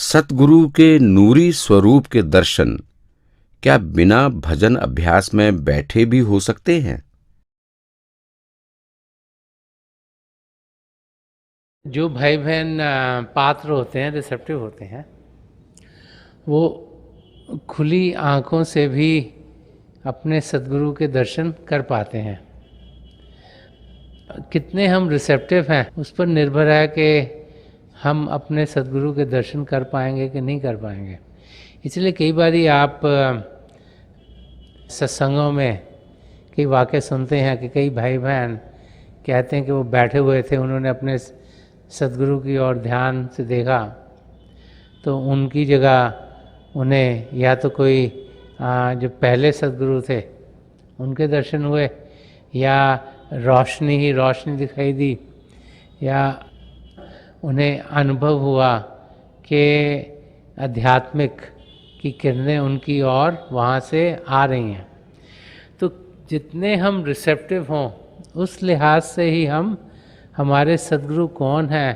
सतगुरु के नूरी स्वरूप के दर्शन क्या बिना भजन अभ्यास में बैठे भी हो सकते हैं? जो भाई बहन पात्र होते हैं, रिसेप्टिव होते हैं, वो खुली आँखों से भी अपने सद्गुरु के दर्शन कर पाते हैं। कितने हम रिसेप्टिव हैं उस पर निर्भर है कि हम अपने सद्गुरु के दर्शन कर पाएंगे कि नहीं कर पाएंगे। इसलिए कई बारी आप सत्संगों में कई वाक़ये सुनते हैं कि कई भाई बहन कहते हैं कि वो बैठे हुए थे, उन्होंने अपने सद्गुरु की ओर ध्यान से देखा तो उनकी जगह उन्हें या तो कोई जो पहले सद्गुरु थे उनके दर्शन हुए, या रोशनी ही रोशनी दिखाई दी, या उन्हें अनुभव हुआ कि आध्यात्मिक की किरणें उनकी ओर वहाँ से आ रही हैं। तो जितने हम रिसेप्टिव हों उस लिहाज से ही हम हमारे सद्गुरु कौन हैं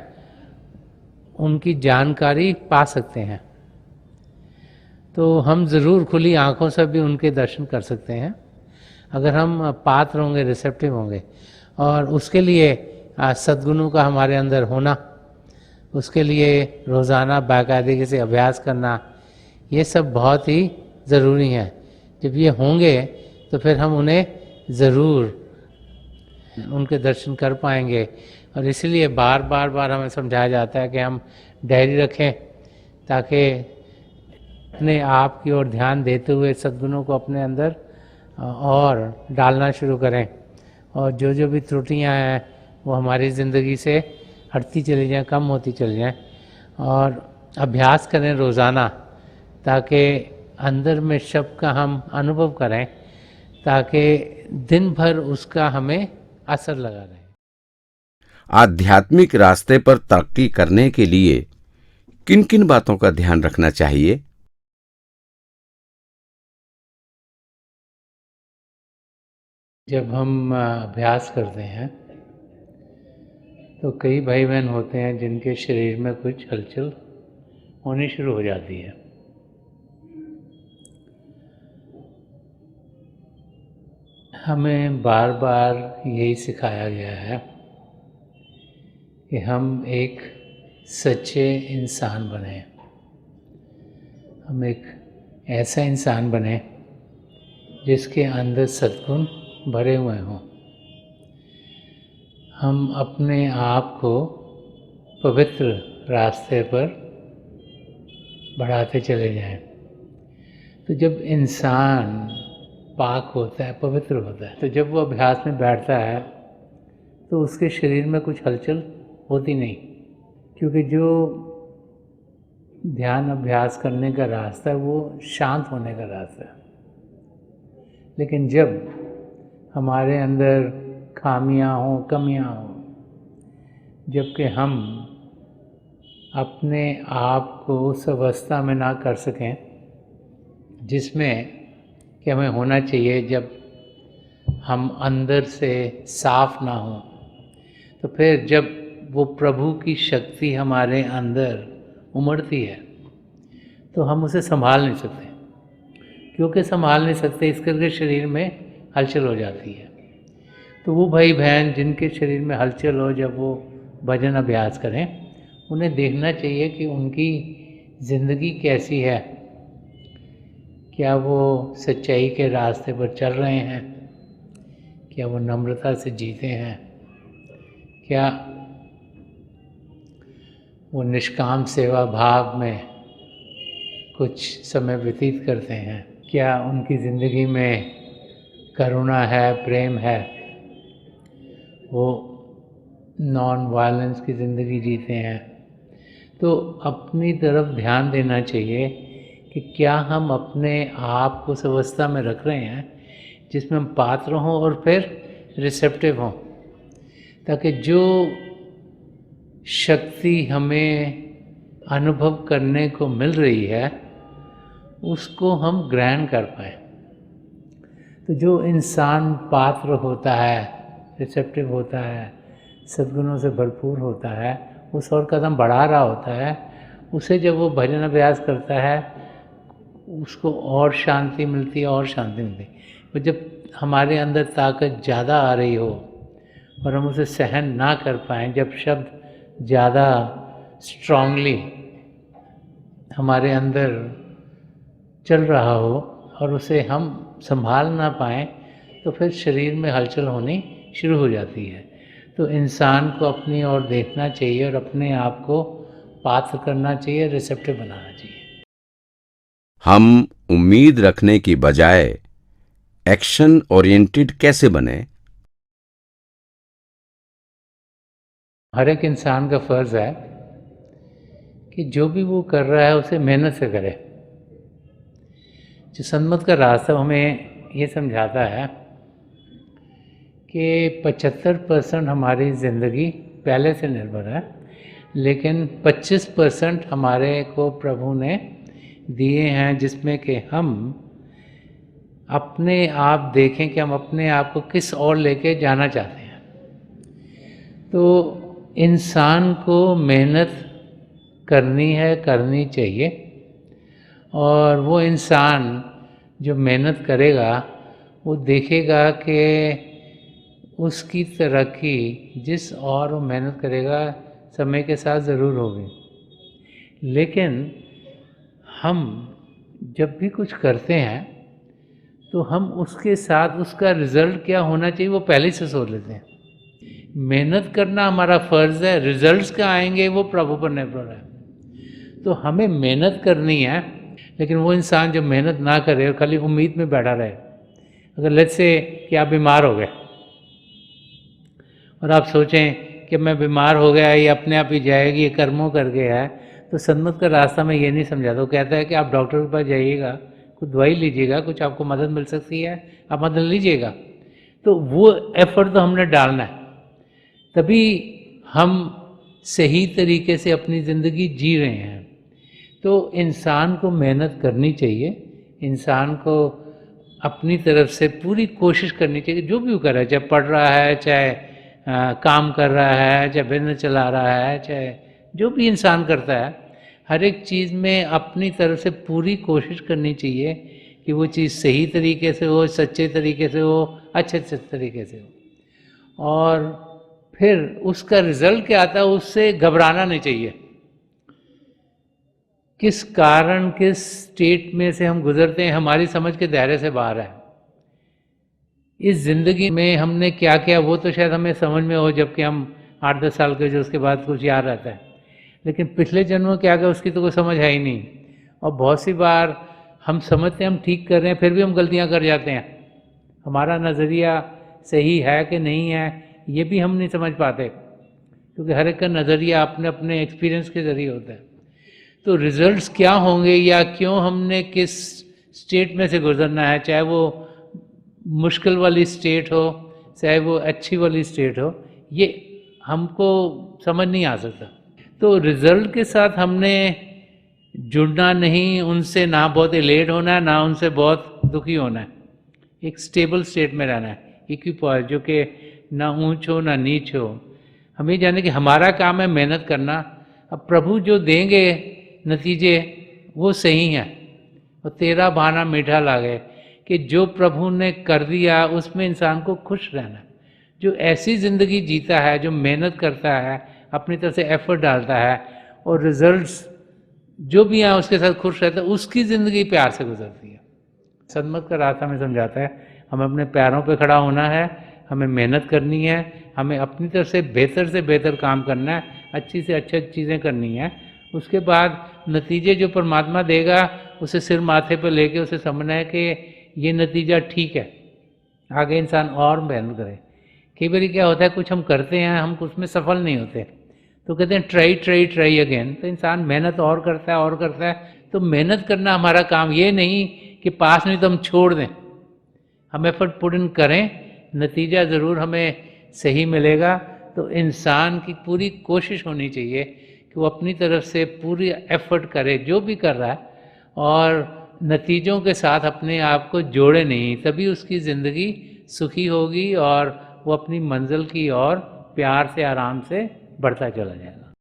उनकी जानकारी पा सकते हैं। तो हम ज़रूर खुली आँखों से भी उनके दर्शन कर सकते हैं अगर हम पात्र होंगे, रिसेप्टिव होंगे। और उसके लिए सद्गुरु का हमारे अंदर होना, उसके लिए रोज़ाना बाकायदगी से अभ्यास करना, ये सब बहुत ही ज़रूरी है। जब ये होंगे तो फिर हम उन्हें ज़रूर उनके दर्शन कर पाएंगे। और इसलिए बार बार हमें समझाया जाता है कि हम डायरी रखें ताकि अपने आप की ओर ध्यान देते हुए सद्गुणों को अपने अंदर और डालना शुरू करें, और जो भी त्रुटियां हैं वो हमारी ज़िंदगी से हटती चली जाएं, कम होती चली जाएं। और अभ्यास करें रोज़ाना ताकि अंदर में शब्द का हम अनुभव करें, ताकि दिन भर उसका हमें असर लगा रहे। आध्यात्मिक रास्ते पर तरक्की करने के लिए किन किन बातों का ध्यान रखना चाहिए? जब हम अभ्यास करते हैं तो कई भाई बहन होते हैं जिनके शरीर में कुछ हलचल होनी शुरू हो जाती है। हमें बार बार यही सिखाया गया है कि हम एक सच्चे इंसान बने, हम एक ऐसा इंसान बने जिसके अंदर सद्गुण भरे हुए हों। हम अपने आप को पवित्र रास्ते पर बढ़ाते चले जाएं। तो जब इंसान पाक होता है, पवित्र होता है, तो जब वो अभ्यास में बैठता है तो उसके शरीर में कुछ हलचल होती नहीं, क्योंकि जो ध्यान अभ्यास करने का रास्ता है वो शांत होने का रास्ता है। लेकिन जब हमारे अंदर खामियां हों, कमियां हों, जबकि हम अपने आप को उस अवस्था में ना कर सकें जिसमें कि हमें होना चाहिए, जब हम अंदर से साफ ना हों, तो फिर जब वो प्रभु की शक्ति हमारे अंदर उमड़ती है तो हम उसे संभाल नहीं सकते। क्योंकि संभाल नहीं सकते इस करके शरीर में हलचल हो जाती है। तो वो भाई बहन जिनके शरीर में हलचल हो, जब वो भजन अभ्यास करें, उन्हें देखना चाहिए कि उनकी ज़िंदगी कैसी है। क्या वो सच्चाई के रास्ते पर चल रहे हैं? क्या वो नम्रता से जीते हैं? क्या वो निष्काम सेवा भाव में कुछ समय व्यतीत करते हैं? क्या उनकी ज़िंदगी में करुणा है, प्रेम है? वो नॉन वायलेंस की ज़िंदगी जीते हैं? तो अपनी तरफ ध्यान देना चाहिए कि क्या हम अपने आप को उस अवस्था में रख रहे हैं जिसमें हम पात्र हों और फिर रिसेप्टिव हों, ताकि जो शक्ति हमें अनुभव करने को मिल रही है उसको हम ग्रहण कर पाएँ। तो जो इंसान पात्र होता है, रिसेप्टिव होता है, सद्गुणों से भरपूर होता है, उस और कदम बढ़ा रहा होता है, उसे जब वो भजन अभ्यास करता है उसको और शांति मिलती है और शांति मिलती है। तो जब हमारे अंदर ताकत ज़्यादा आ रही हो और हम उसे सहन ना कर पाएँ, जब शब्द ज़्यादा स्ट्रांगली हमारे अंदर चल रहा हो और उसे हम संभाल ना पाएँ, तो फिर शरीर में हलचल होनी शुरू हो जाती है। तो इंसान को अपनी ओर देखना चाहिए और अपने आप को पात्र करना चाहिए, रिसेप्टिव बनाना चाहिए। हम उम्मीद रखने की बजाय एक्शन ओरिएंटेड कैसे बने? हर एक इंसान का फर्ज है कि जो भी वो कर रहा है उसे मेहनत से करे। जो सन्मत का रास्ता हमें ये समझाता है कि 75% हमारी ज़िंदगी पहले से निर्भर है, लेकिन 25% हमारे को प्रभु ने दिए हैं, जिसमें कि हम अपने आप देखें कि हम अपने आप को किस ओर लेके जाना चाहते हैं। तो इंसान को मेहनत करनी चाहिए, और वो इंसान जो मेहनत करेगा वो देखेगा कि उसकी तरक्की जिस और वो मेहनत करेगा समय के साथ ज़रूर होगी। लेकिन हम जब भी कुछ करते हैं तो हम उसके साथ उसका रिज़ल्ट क्या होना चाहिए वो पहले से सोच लेते हैं। मेहनत करना हमारा फ़र्ज़ है, रिज़ल्ट्स क्या आएंगे वो प्रभु पर निर्भर है। तो हमें मेहनत करनी है, लेकिन वो इंसान जो मेहनत ना करे और खाली उम्मीद में बैठा रहे, अगर लेट्स से कि आप बीमार हो गए और आप सोचें कि मैं बीमार हो गया, ये अपने आप ही जाएगी, ये कर्मों कर गया है, तो सन्मत का रास्ता में ये नहीं समझाता। वो कहता है कि आप डॉक्टर के पास जाइएगा, कुछ दवाई लीजिएगा, कुछ आपको मदद मिल सकती है, आप मदद लीजिएगा। तो वो एफर्ट तो हमने डालना है, तभी हम सही तरीके से अपनी ज़िंदगी जी रहे हैं। तो इंसान को मेहनत करनी चाहिए, इंसान को अपनी तरफ से पूरी कोशिश करनी चाहिए, जो भी वो कर रहा है, चाहे पढ़ रहा है, चाहे काम कर रहा है, चाहे बिजनेस चला रहा है, चाहे जो भी इंसान करता है, हर एक चीज़ में अपनी तरफ से पूरी कोशिश करनी चाहिए कि वो चीज़ सही तरीके से हो, सच्चे तरीके से हो, अच्छे तरीके से हो। और फिर उसका रिज़ल्ट क्या आता है उससे घबराना नहीं चाहिए। किस कारण, किस स्टेट में से हम गुजरते हैं, हमारी समझ के दायरे से बाहर है। इस ज़िंदगी में हमने क्या किया वो तो शायद हमें समझ में हो जबकि हम 8-10 साल के जो, उसके बाद कुछ याद रहता है, लेकिन पिछले जन्म में क्या किया उसकी तो कोई समझ है ही नहीं। और बहुत सी बार हम समझते हैं हम ठीक कर रहे हैं, फिर भी हम गलतियां कर जाते हैं। हमारा नज़रिया सही है कि नहीं है ये भी हम नहीं समझ पाते, क्योंकि हर एक का नज़रिया अपने अपने एक्सपीरियंस के ज़रिए होता है। तो रिज़ल्ट्स क्या होंगे या क्यों हमने किस स्टेट में से गुजरना है, चाहे वो मुश्किल वाली स्टेट हो, चाहे वो अच्छी वाली स्टेट हो, ये हमको समझ नहीं आ सकता। तो रिज़ल्ट के साथ हमने जुड़ना नहीं, उनसे ना बहुत इलेट होना है, ना उनसे बहुत दुखी होना है। एक स्टेबल स्टेट में रहना है, इक्विपॉइस, जो कि ना ऊंच हो ना नीच हो। हमें जाने कि हमारा काम है मेहनत करना, अब प्रभु जो देंगे नतीजे वो सही हैं। और तेरा बहाना मीठा लागे, कि जो प्रभु ने कर दिया उसमें इंसान को खुश रहना है। जो ऐसी ज़िंदगी जीता है, जो मेहनत करता है, अपनी तरफ से एफर्ट डालता है और रिजल्ट्स जो भी हैं उसके साथ खुश रहता है, उसकी ज़िंदगी प्यार से गुजरती है। सन्मत का रास्ता हमें समझाता है हमें अपने पैरों पे खड़ा होना है, हमें मेहनत करनी है, हमें अपनी तरफ से बेहतर काम करना है, अच्छी से अच्छी चीज़ें करनी है। उसके बाद नतीजे जो परमात्मा देगा उसे सिर माथे पर लेके उसे समझना है कि ये नतीजा ठीक है, आगे इंसान और मेहनत करे। कई बार क्या होता है कुछ हम करते हैं, हम उसमें सफल नहीं होते, तो कहते हैं ट्राई अगेन। तो इंसान मेहनत और करता है। तो मेहनत करना हमारा काम, ये नहीं कि पास नहीं तो हम छोड़ दें। हम एफर्ट पुट इन करें, नतीजा ज़रूर हमें सही मिलेगा। तो इंसान की पूरी कोशिश होनी चाहिए कि वो अपनी तरफ से पूरी एफर्ट करे जो भी कर रहा है, और नतीजों के साथ अपने आप को जोड़े नहीं, तभी उसकी ज़िंदगी सुखी होगी और वो अपनी मंजिल की ओर प्यार से आराम से बढ़ता चला जाएगा।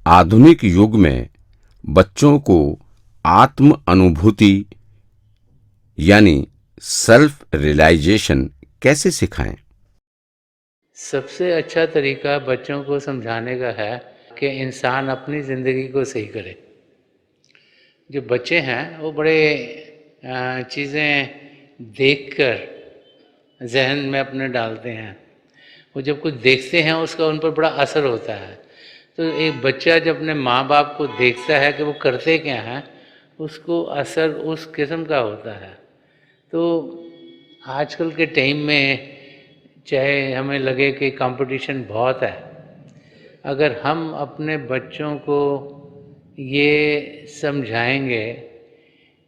आधुनिक युग में बच्चों को आत्म अनुभूति यानी सेल्फ रियलाइजेशन कैसे सिखाएं? सबसे अच्छा तरीका बच्चों को समझाने का है कि इंसान अपनी ज़िंदगी को सही करे। जो बच्चे हैं वो बड़े चीज़ें देखकर जहन में अपने डालते हैं। वो जब कुछ देखते हैं उसका उन पर बड़ा असर होता है। तो एक बच्चा जब अपने माँ बाप को देखता है कि वो करते क्या हैं, उसको असर उस किस्म का होता है। तो आजकल के टाइम में चाहे हमें लगे कि कंपटीशन बहुत है, अगर हम अपने बच्चों को ये समझाएंगे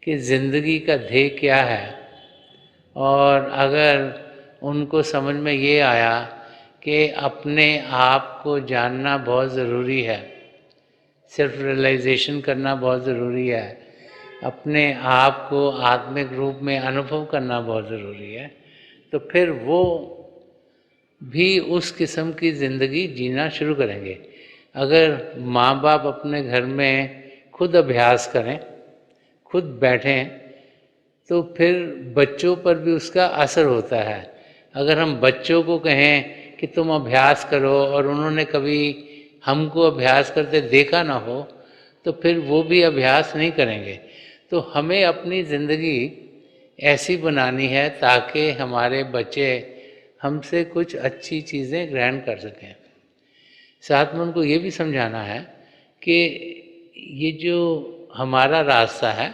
कि ज़िंदगी का ध्येय क्या है, और अगर उनको समझ में ये आया कि अपने आप को जानना बहुत ज़रूरी है, सेल्फ रियलाइजेशन करना बहुत ज़रूरी है, अपने आप को आत्मिक रूप में अनुभव करना बहुत ज़रूरी है, तो फिर वो भी उस किस्म की ज़िंदगी जीना शुरू करेंगे। अगर माँ बाप अपने घर में खुद अभ्यास करें, खुद बैठें, तो फिर बच्चों पर भी उसका असर होता है। अगर हम बच्चों को कहें कि तुम अभ्यास करो और उन्होंने कभी हमको अभ्यास करते देखा ना हो, तो फिर वो भी अभ्यास नहीं करेंगे। तो हमें अपनी ज़िंदगी ऐसी बनानी है ताकि हमारे बच्चे हमसे कुछ अच्छी चीज़ें ग्रहण कर सकें। साथ में उनको ये भी समझाना है कि ये जो हमारा रास्ता है,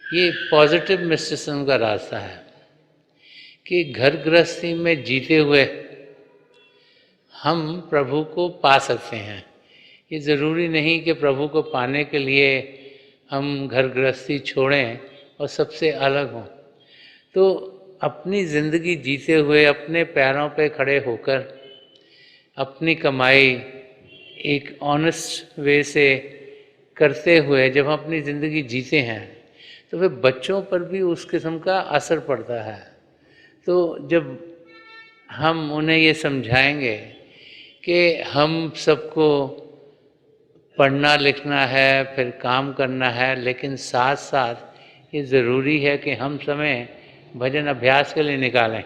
ये पॉजिटिव मिस्टिसिज्म का रास्ता है कि घर गृहस्थी में जीते हुए हम प्रभु को पा सकते हैं। ये ज़रूरी नहीं कि प्रभु को पाने के लिए हम घर गृहस्थी छोड़ें और सबसे अलग हों। तो अपनी ज़िंदगी जीते हुए अपने पैरों पे खड़े होकर अपनी कमाई एक ऑनेस्ट वे से करते हुए जब हम अपनी ज़िंदगी जीते हैं, तो फिर बच्चों पर भी उस किस्म का असर पड़ता है। तो जब हम उन्हें ये समझाएंगे कि हम सबको पढ़ना लिखना है, फिर काम करना है, लेकिन साथ साथ ये ज़रूरी है कि हम समय भजन अभ्यास के लिए निकालें,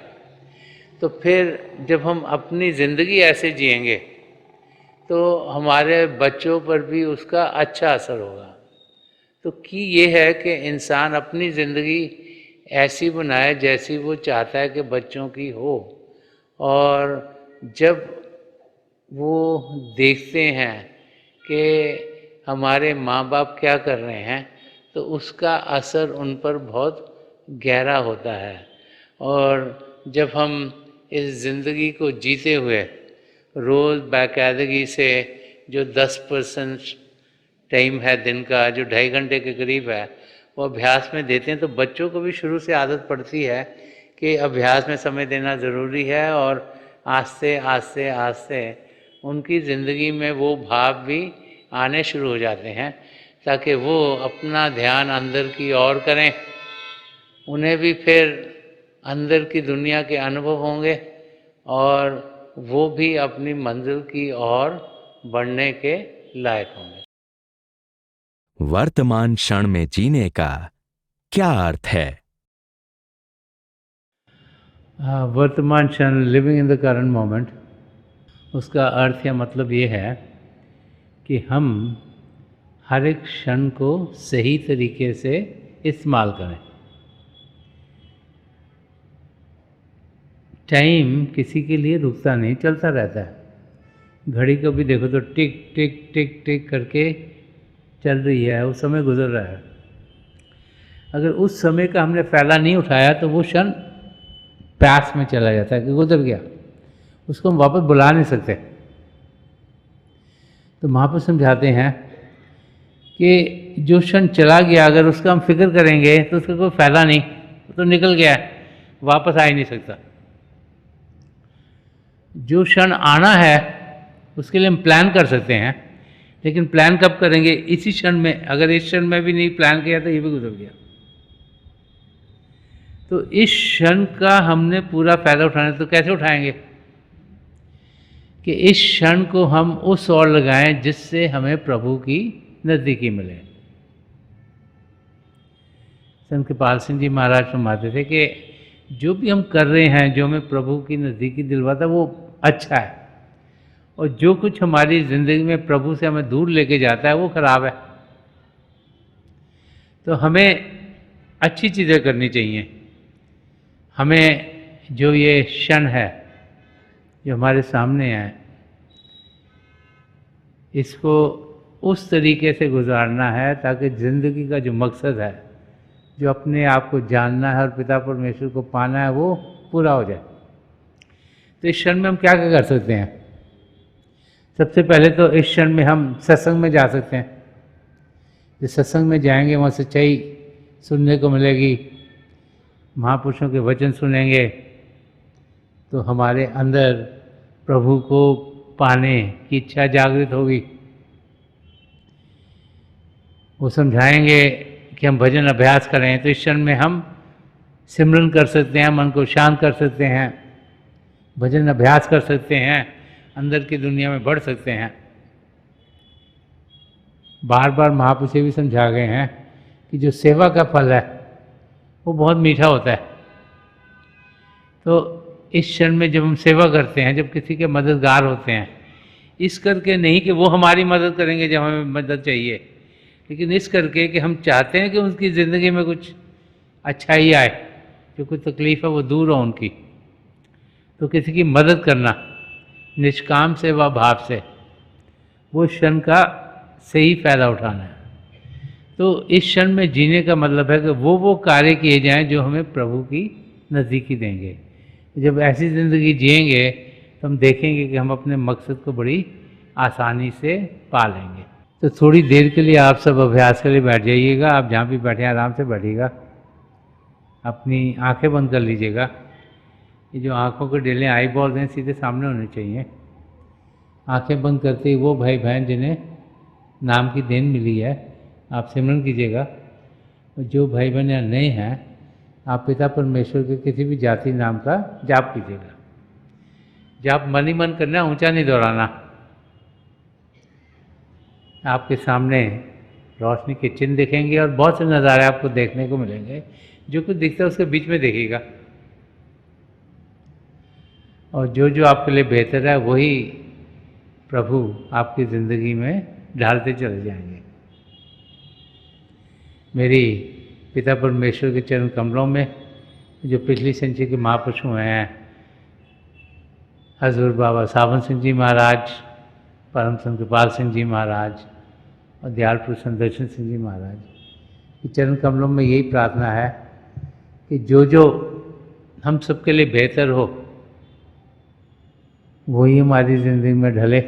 तो फिर जब हम अपनी ज़िंदगी ऐसे जिएंगे तो हमारे बच्चों पर भी उसका अच्छा असर होगा। तो की ये है कि इंसान अपनी ज़िंदगी ऐसी बनाए जैसी वो चाहता है कि बच्चों की हो, और जब वो देखते हैं कि हमारे माँ बाप क्या कर रहे हैं, तो उसका असर उन पर बहुत गहरा होता है। और जब हम इस ज़िंदगी को जीते हुए रोज़ बाकायदगी से जो 10% टाइम है दिन का, जो 2.5 घंटे के करीब है, वो अभ्यास में देते हैं, तो बच्चों को भी शुरू से आदत पड़ती है कि अभ्यास में समय देना ज़रूरी है, और आस्ते आस्ते आस्ते उनकी ज़िंदगी में वो भाव भी आने शुरू हो जाते हैं, ताकि वो अपना ध्यान अंदर की ओर करें। उन्हें भी फिर अंदर की दुनिया के अनुभव होंगे और वो भी अपनी मंजिल की ओर बढ़ने के लायक होंगे। वर्तमान क्षण में जीने का क्या अर्थ है? वर्तमान क्षण, living in the current moment, उसका अर्थ या मतलब ये है कि हम हर एक क्षण को सही तरीके से इस्तेमाल करें। टाइम किसी के लिए रुकता नहीं, चलता रहता है। घड़ी को भी देखो तो टिक टिक टिक टिक करके चल रही है, वो समय गुजर रहा है। अगर उस समय का हमने फ़ायदा नहीं उठाया तो वो क्षण पास में चला जाता है कि गुजर गया, उसको हम वापस बुला नहीं सकते। तो महापुरुष समझाते हैं कि जो क्षण चला गया, अगर उसका हम फिक्र करेंगे तो उसका कोई फ़ायदा नहीं, तो निकल गया है, वापस आ ही नहीं सकता। जो क्षण आना है उसके लिए हम प्लान कर सकते हैं, लेकिन प्लान कब करेंगे? इसी क्षण में। अगर इस क्षण में भी नहीं प्लान किया तो ये भी गुजर गया। तो इस क्षण का हमने पूरा फ़ायदा उठाना है, तो कैसे उठाएंगे? कि इस क्षण को हम उस ओर लगाएं जिससे हमें प्रभु की नज़दीकी मिले। संत कृपाल सिंह जी महाराज फरमाते थे कि जो भी हम कर रहे हैं, जो हमें प्रभु की नज़दीकी दिलवाता है, वो अच्छा है, और जो कुछ हमारी ज़िंदगी में प्रभु से हमें दूर लेके जाता है वो खराब है। तो हमें अच्छी चीज़ें करनी चाहिए। हमें जो ये क्षण है जो हमारे सामने है, इसको उस तरीके से गुजारना है ताकि ज़िंदगी का जो मकसद है, जो अपने आप को जानना है और पिता परमेश्वर को पाना है, वो पूरा हो जाए। तो इस क्षण में हम क्या क्या कर सकते हैं? सबसे पहले तो इस क्षण में हम सत्संग में जा सकते हैं। जिस सत्संग में जाएंगे वहाँ सच्चाई सुनने को मिलेगी, महापुरुषों के वचन सुनेंगे, तो हमारे अंदर प्रभु को पाने की इच्छा जागृत होगी। वो समझाएंगे कि हम भजन अभ्यास करें, तो इस क्षण में हम सिमरन कर सकते हैं, मन को शांत कर सकते हैं, भजन अभ्यास कर सकते हैं, अंदर की दुनिया में बढ़ सकते हैं। बार बार महापुरुष भी समझा गए हैं कि जो सेवा का फल है वो बहुत मीठा होता है। तो इस क्षण में जब हम सेवा करते हैं, जब किसी के मददगार होते हैं, इस करके नहीं कि वो हमारी मदद करेंगे जब हमें मदद चाहिए, लेकिन इस करके कि हम चाहते हैं कि उनकी ज़िंदगी में कुछ अच्छा ही आए, जो कुछ तकलीफ़ है वो दूर हो उनकी। तो किसी की मदद करना निष्काम सेवा भाव से, वो क्षण का सही फ़ायदा उठाना है। तो इस क्षण में जीने का मतलब है कि वो कार्य किए जाएं जो हमें प्रभु की नज़दीकी देंगे। जब ऐसी ज़िंदगी जिएंगे तो हम देखेंगे कि हम अपने मकसद को बड़ी आसानी से पा लेंगे। तो थोड़ी देर के लिए आप सब अभ्यास के लिए बैठ जाइएगा। आप जहाँ भी बैठे आराम से बैठिएगा, अपनी आंखें बंद कर लीजिएगा। ये जो आँखों के डेले आई बॉल्स हैं सीधे सामने होने चाहिए। आंखें बंद करते ही वो भाई बहन जिन्हें नाम की देन मिली है, आप सिमरन कीजिएगा। और जो भाई बहन यहाँ नए हैं, आप पिता परमेश्वर के किसी भी जाति नाम का जाप कीजिएगा। जाप मन ही मन करना, ऊंचा नहीं दोहराना। आपके सामने रोशनी के चिन्ह दिखेंगे और बहुत से नज़ारे आपको देखने को मिलेंगे। जो कुछ दिखता है उसके बीच में देखिएगा, और जो जो आपके लिए बेहतर है वही प्रभु आपकी ज़िंदगी में ढालते चले जाएंगे। मेरी पिता परमेश्वर के चरण कमलों में जो पिछली संचय के महापुरुष हुए हैं, हजूर बाबा सावन सिंह जी महाराज, परम संत कृपाल सिंह जी महाराज और दयाल पुरुष संदर्शन सिंह जी महाराज के चरण कमलों में यही प्रार्थना है कि जो जो हम सबके लिए बेहतर हो वही हमारी ज़िंदगी में ढले।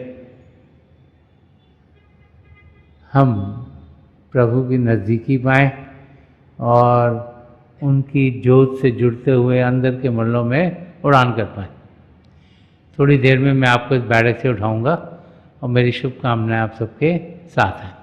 हम प्रभु की नज़दीकी पाएँ और उनकी ज्योत से जुड़ते हुए अंदर के मरलों में उड़ान कर पाएँ। थोड़ी देर में मैं आपको इस बैठक से उठाऊंगा और मेरी शुभकामनाएं आप सबके साथ हैं।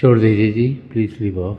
छोड़ दीजिए जी, प्लीज लीव ऑफ।